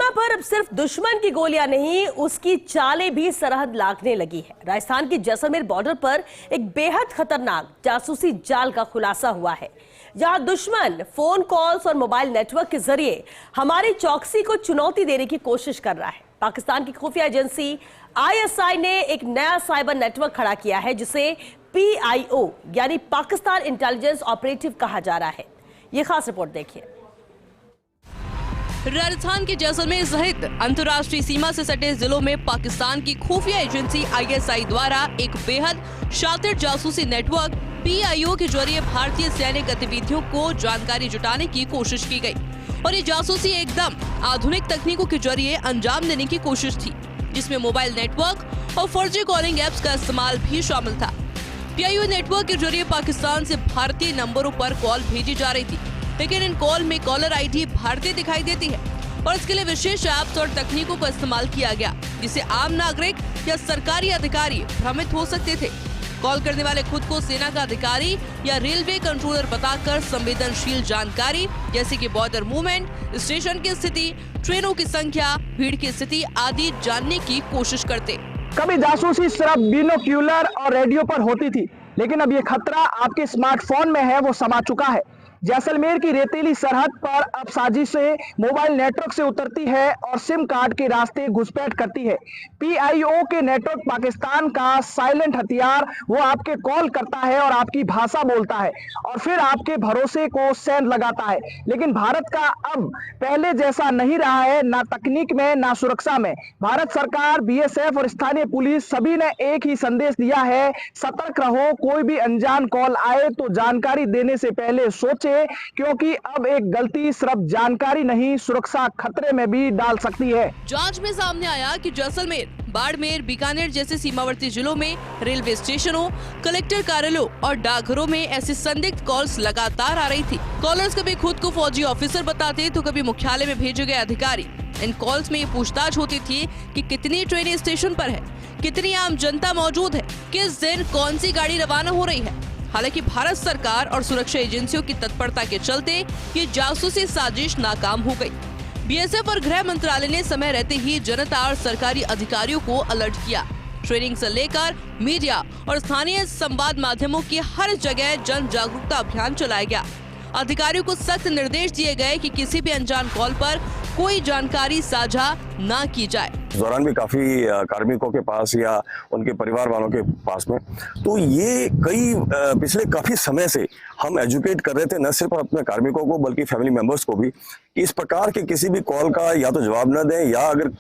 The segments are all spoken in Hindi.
सीमा पर अब सिर्फ दुश्मन की गोलियां नहीं, उसकी चालें भी सरहद लांघने लगी है। राजस्थान के जैसलमेर बॉर्डर पर एक बेहद खतरनाक जासूसी जाल का खुलासा हुआ है, जहां दुश्मन फोन कॉल्स और मोबाइल नेटवर्क के जरिए हमारी चौकसी को चुनौती देने की कोशिश कर रहा है। पाकिस्तान की खुफिया एजेंसी ISI ने एक नया साइबर नेटवर्क खड़ा किया है, जिसे PIO यानी पाकिस्तान इंटेलिजेंस ऑपरेटिव कहा जा रहा है। ये खास रिपोर्ट देखिए। राजस्थान के जैसलमेर सहित अंतर्राष्ट्रीय सीमा से सटे जिलों में पाकिस्तान की खुफिया एजेंसी ISI द्वारा एक बेहद शातिर जासूसी नेटवर्क PIO के जरिए भारतीय सैन्य गतिविधियों को जानकारी जुटाने की कोशिश की गई और ये जासूसी एकदम आधुनिक तकनीकों के जरिए अंजाम देने की कोशिश थी, जिसमें मोबाइल नेटवर्क और फर्जी कॉलिंग एप्स का इस्तेमाल भी शामिल था। PIO नेटवर्क के जरिए पाकिस्तान से भारतीय नंबरों पर कॉल भेजी जा रही थी, लेकिन इन कॉल में कॉलर ID भारतीय दिखाई देती है और इसके लिए विशेष ऐप्स और तकनीकों का इस्तेमाल किया गया, जिससे आम नागरिक या सरकारी अधिकारी भ्रमित हो सकते थे। कॉल करने वाले खुद को सेना का अधिकारी या रेलवे कंट्रोलर बताकर संवेदनशील जानकारी जैसे कि बॉर्डर मूवमेंट, स्टेशन की स्थिति, ट्रेनों की संख्या, भीड़ की स्थिति आदि जानने की कोशिश करते। कभी जासूसी सिर्फ बिनोक्यूलर और रेडियो पर होती थी, लेकिन अब ये खतरा आपके स्मार्टफोन में है, वो समा चुका है। जैसलमेर की रेतीली सरहद पर अब साजिशें मोबाइल नेटवर्क से उतरती है और सिम कार्ड के रास्ते घुसपैठ करती है। PIO के नेटवर्क पाकिस्तान का साइलेंट हथियार, वो आपके कॉल करता है और आपकी भाषा बोलता है और फिर आपके भरोसे को सेंध लगाता है। लेकिन भारत का अब पहले जैसा नहीं रहा है, ना तकनीक में ना सुरक्षा में। भारत सरकार, BSF और स्थानीय पुलिस सभी ने एक ही संदेश दिया है, सतर्क रहो, कोई भी अनजान कॉल आए तो जानकारी देने से पहले सोचे, क्योंकि अब एक गलती सिर्फ जानकारी नहीं, सुरक्षा खतरे में भी डाल सकती है। जांच में सामने आया कि जैसलमेर, बाड़मेर, बीकानेर जैसे सीमावर्ती जिलों में रेलवे स्टेशनों, कलेक्टर कार्यालयों और डाकघरों में ऐसी संदिग्ध कॉल्स लगातार आ रही थी। कॉलर्स कभी खुद को फौजी ऑफिसर बताते तो कभी मुख्यालय में भेजे गए अधिकारी। इन कॉल्स में ये पूछताछ होती थी कि कितनी ट्रेनें स्टेशन पर है, कितनी आम जनता मौजूद है, किस दिन कौन सी गाड़ी रवाना हो रही है। हालांकि भारत सरकार और सुरक्षा एजेंसियों की तत्परता के चलते ये जासूसी साजिश नाकाम हो गई। BSF और गृह मंत्रालय ने समय रहते ही जनता और सरकारी अधिकारियों को अलर्ट किया। ट्रेनिंग से लेकर मीडिया और स्थानीय संवाद माध्यमों की हर जगह जन जागरूकता अभियान चलाया गया। अधिकारियों को सख्त निर्देश दिए गए कि किसी भी अनजान कॉल पर कोई जानकारी साझा न की जाए। इस दौरान भी काफी कार्मिकों के पास या उनके परिवार वालों के पास में, तो ये पिछले काफी समय से हम एजुकेट कर रहे थे, न सिर्फ अपने कार्मिकों को बल्कि फैमिली मेंबर्स को भी, कि इस प्रकार के किसी भी कॉल का या तो जवाब न दें, या अगर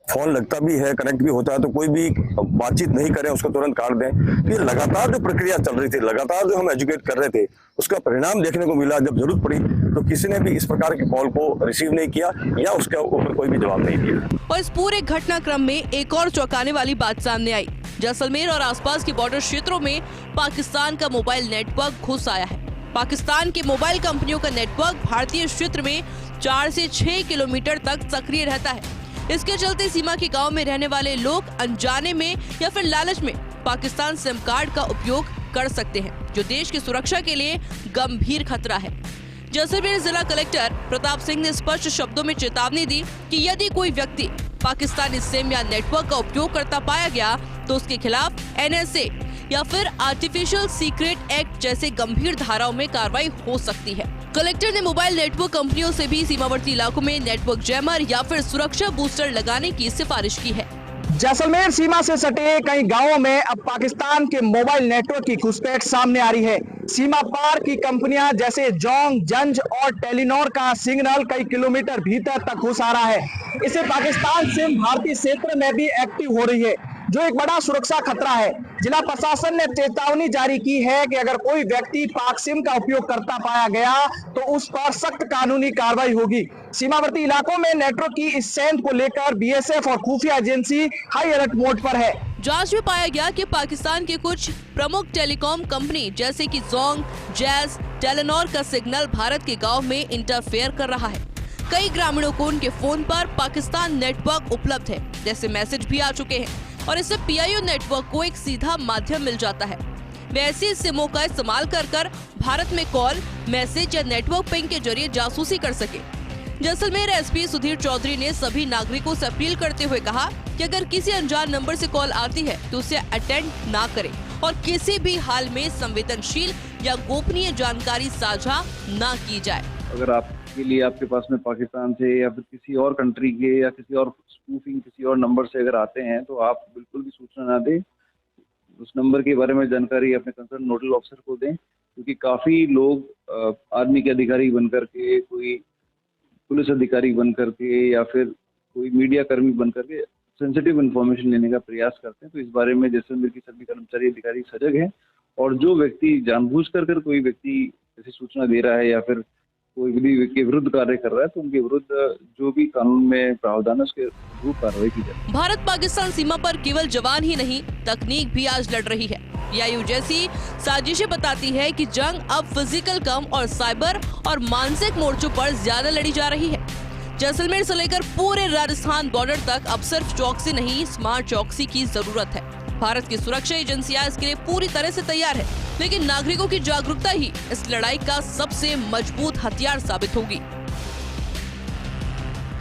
फोन लगता भी है, कनेक्ट भी होता है, तो कोई भी बातचीत नहीं करें, उसको तुरंत काट दें। ये लगातार जो प्रक्रिया चल रही थी, लगातार जो हम एजुकेट कर रहे थे, उसका परिणाम देखने को मिला। जब जरूरत पड़ी तो किसी ने भी इस प्रकार के कॉल को रिसीव नहीं किया या उसके ऊपर कोई भी जवाब नहीं दिया। और इस पूरे घटनाक्रम में एक और चौंकाने वाली बात सामने आई। जैसलमेर और आसपास के बॉर्डर क्षेत्रों में पाकिस्तान का मोबाइल नेटवर्क घुस आया है। पाकिस्तान के मोबाइल कंपनियों का नेटवर्क भारतीय क्षेत्र में 4 से 6 किलोमीटर तक सक्रिय रहता है। इसके चलते सीमा के गांव में रहने वाले लोग अनजाने में या फिर लालच में पाकिस्तान सिम कार्ड का उपयोग कर सकते हैं, जो देश की सुरक्षा के लिए गंभीर खतरा है। जैसलमेर जिला कलेक्टर प्रताप सिंह ने स्पष्ट शब्दों में चेतावनी दी कि यदि कोई व्यक्ति पाकिस्तानी सिम या नेटवर्क का उपयोग करता पाया गया तो उसके खिलाफ NSA या फिर आर्टिफिशियल सीक्रेट एक्ट जैसे गंभीर धाराओं में कार्रवाई हो सकती है। कलेक्टर ने मोबाइल नेटवर्क कंपनियों से भी सीमावर्ती इलाकों में नेटवर्क जैमर या फिर सुरक्षा बूस्टर लगाने की सिफारिश की है। जैसलमेर सीमा से सटे कई गांवों में अब पाकिस्तान के मोबाइल नेटवर्क की घुसपैठ सामने आ रही है। सीमा पार की कंपनियां जैसे जोंग, जंज और टेलीनॉर का सिग्नल कई किलोमीटर भीतर तक घुस आ रहा है। इससे पाकिस्तान सिम भारतीय क्षेत्र में भी एक्टिव हो रही है, जो एक बड़ा सुरक्षा खतरा है। जिला प्रशासन ने चेतावनी जारी की है कि अगर कोई व्यक्ति पाक सिम का उपयोग करता पाया गया तो उस पर सख्त कानूनी कार्रवाई होगी। सीमावर्ती इलाकों में नेटवर्क की इस सेंध को लेकर BSF और खुफिया एजेंसी हाई अलर्ट मोड पर है। जांच में पाया गया कि पाकिस्तान के कुछ प्रमुख टेलीकॉम कंपनी जैसे कि जोंग, जैज, टेलीनॉर का सिग्नल भारत के गाँव में इंटरफेयर कर रहा है। कई ग्रामीणों को उनके फोन पर पाकिस्तान नेटवर्क उपलब्ध है, जैसे मैसेज भी आ चुके हैं और इससे PIO नेटवर्क को एक सीधा माध्यम मिल जाता है। वे ऐसी सिमों का इस्तेमाल कर भारत में कॉल, मैसेज या नेटवर्क पिंग के जरिए जासूसी कर सके। जैसलमेर एसपी सुधीर चौधरी ने सभी नागरिकों से अपील करते हुए कहा कि अगर किसी अनजान नंबर से कॉल आती है तो उसे अटेंड ना करें और किसी भी हाल में संवेदनशील या गोपनीय जानकारी साझा ना की जाए। अगर आपके लिए आपके पास में पाकिस्तान से या फिर किसी और कंट्री के या किसी और स्पूफिंग किसी और नंबर से अगर आते हैं तो आप बिल्कुल भी सूचना ना दें। उस नंबर के बारे में जानकारी अपने कंसर्न नोडल ऑफिसर को दें, क्योंकि काफ़ी लोग आर्मी के अधिकारी बन करके, कोई पुलिस अधिकारी बन करके या फिर कोई मीडिया कर्मी बन करके सेंसिटिव इन्फॉर्मेशन लेने का प्रयास करते हैं। तो इस बारे में जैसलमेर की सभी कर्मचारी अधिकारी सजग हैं और जो व्यक्ति जानबूझकर कोई व्यक्ति ऐसी सूचना दे रहा है या फिर कोई भी के विरुद्ध कार्य कर रहा है तो उनके विरुद्ध जो भी कानून में प्रावधान है उसके विरुद्ध कार्रवाई की जाए। भारत पाकिस्तान सीमा पर केवल जवान ही नहीं, तकनीक भी आज लड़ रही है। PIO जैसी साजिशें बताती है कि जंग अब फिजिकल कम और साइबर और मानसिक मोर्चों पर ज्यादा लड़ी जा रही है। जैसलमेर से लेकर पूरे राजस्थान बॉर्डर तक अब सिर्फ चौकसी नहीं, स्मार्ट चौकसी की जरूरत है। भारत की सुरक्षा एजेंसियां इसके लिए पूरी तरह से तैयार है, लेकिन नागरिकों की जागरूकता ही इस लड़ाई का सबसे मजबूत हथियार साबित होगी।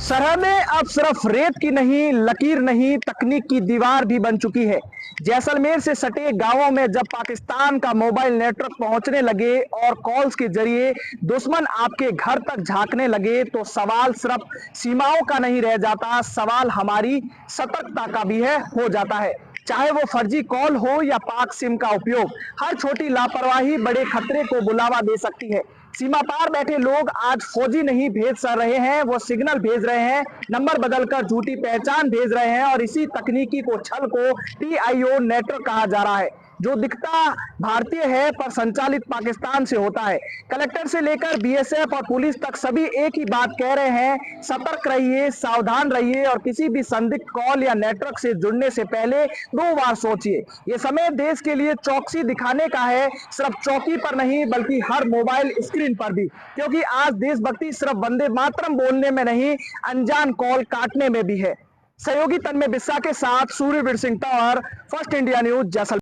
सरहदें अब सिर्फ रेत की नहीं, लकीर नहीं, तकनीक की दीवार भी बन चुकी है। जैसलमेर से सटे गांवों में जब पाकिस्तान का मोबाइल नेटवर्क पहुंचने लगे और कॉल्स के जरिए दुश्मन आपके घर तक झांकने लगे तो सवाल सिर्फ सीमाओं का नहीं रह जाता, सवाल हमारी सतर्कता का भी हो जाता है। चाहे वो फर्जी कॉल हो या पाक सिम का उपयोग, हर छोटी लापरवाही बड़े खतरे को बुलावा दे सकती है। सीमा पार बैठे लोग आज फौजी नहीं भेज रहे हैं, वो सिग्नल भेज रहे हैं, नंबर बदलकर झूठी पहचान भेज रहे हैं और इसी तकनीकी को छल को PIO नेटवर्क कहा जा रहा है, जो दिखता भारतीय है पर संचालित पाकिस्तान से होता है। कलेक्टर से लेकर BSF और पुलिस तक सभी एक ही बात कह रहे हैं, सतर्क रहिए, सावधान रहिए और किसी भी संदिग्ध कॉल या नेटवर्क से जुड़ने से पहले 2 बार सोचिए। ये समय देश के लिए चौकसी दिखाने का है, सिर्फ चौकी पर नहीं बल्कि हर मोबाइल स्क्रीन पर भी, क्योंकि आज देशभक्ति सिर्फ वंदे मातरम बोलने में नहीं, अनजान कॉल काटने में भी है। सहयोगी तन्मय बिस्सा के साथ Suryaveer Singh Tanwar, first India news, Jaisalmer.